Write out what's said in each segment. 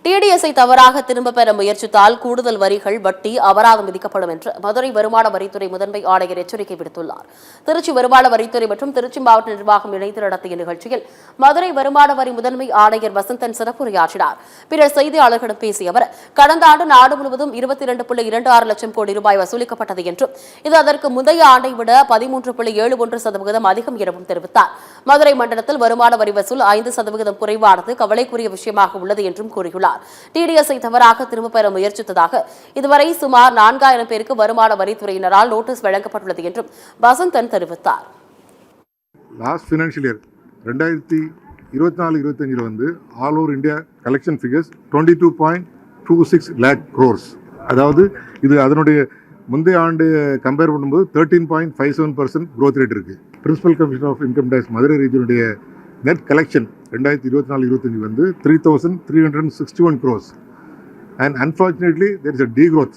DTSi தவறாக திரும்பப் பெற முயற்சித்தால் கூடுதல் வரிகள், வட்டி, அபராதம் விதிக்கப்படும் என்று மதுரை வருமான வரித்துறை முதன்மை ஆணையர் எச்சரிக்கை விடுத்துள்ளார். திருச்சி வருமான வரித்துறை மற்றும் திருச்சி மாவட்ட நிர்வாகம் இணைந்து நடத்திய நிகழ்ச்சியில் மதுரை வருமான வரி முதன்மை ஆணையர் வசந்தன் சிறப்புரையாற்றினார். பின்னர் செய்தியாளர்களிடம் பேசிய அவர், கடந்த ஆண்டு நாடு முழுவதும் 22.26 லட்சம் கோடி ரூபாய் வசூலிக்கப்பட்டது என்றும் இது அதற்கு முந்தைய ஆண்டை விட 13.71% அதிகம் எனவும் தெரிவித்தார். மதுரை மண்டலத்தில் வருமான வரி வசூல் 5% குறைவானது கவலைக்குரிய விஷயமாக உள்ளது என்றும் கூறியுள்ளார். டிடிஎஸ்ஐ தவறாக திரும்பப் பெற முயற்சித்ததாக இதுவரை சுமார் 4000 பேருக்கு வருமான வரித்துறையினரால் நோட்டீஸ் வழங்கப்பட்டுள்ளது என்றும் வசந்தன் தெரிவித்தார். லாஸ்ட் ஃபினான்ஷியல் இயர் 2024-25 வந்து all over India collection figures 22.26 lakh crores. அதாவது இது அதனுடைய முந்தைய ஆண்டு கம்பேர் பண்ணும்போது 13.57% growth ரேட் இருக்கு. Principal commissioner of income tax Madurai ரீஜனுடைய நெட் கலெக்ஷன் 2024-25 வந்து 3,361 crores. And unfortunately there is a degrowth.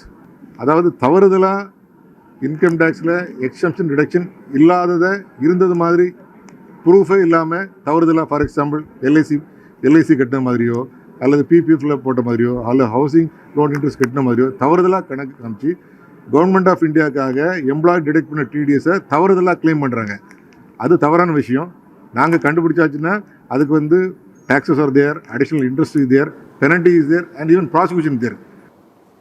அதாவது தவறுதலாக இன்கம் டேக்ஸில் எக்ஸம்ஷன் ரிடக்ஷன் இல்லாததை இருந்தது மாதிரி ப்ரூஃபே இல்லாமல் தவறுதலாக, ஃபார் எக்ஸாம்பிள் எல்ஐசி கட்டின மாதிரியோ அல்லது பிபிஎஃப்ல போட்ட மாதிரியோ அல்லது ஹவுசிங் லோன் இன்ட்ரெஸ்ட் கட்டின மாதிரியோ தவறுதலாக கணக்கு காமிச்சு கவர்மெண்ட் ஆஃப் இந்தியாவுக்காக எம்ப்ளாய் டிடெக்ட் பண்ண டிடிஎஸை தவறுதலாக கிளைம் பண்ணுறாங்க. அது தவறான விஷயம். நாங்கள் கண்டுபிடிச்சாச்சுன்னா அதுக்கு வந்து taxes are there, additional interest is there, penalty is there, and even prosecution is there.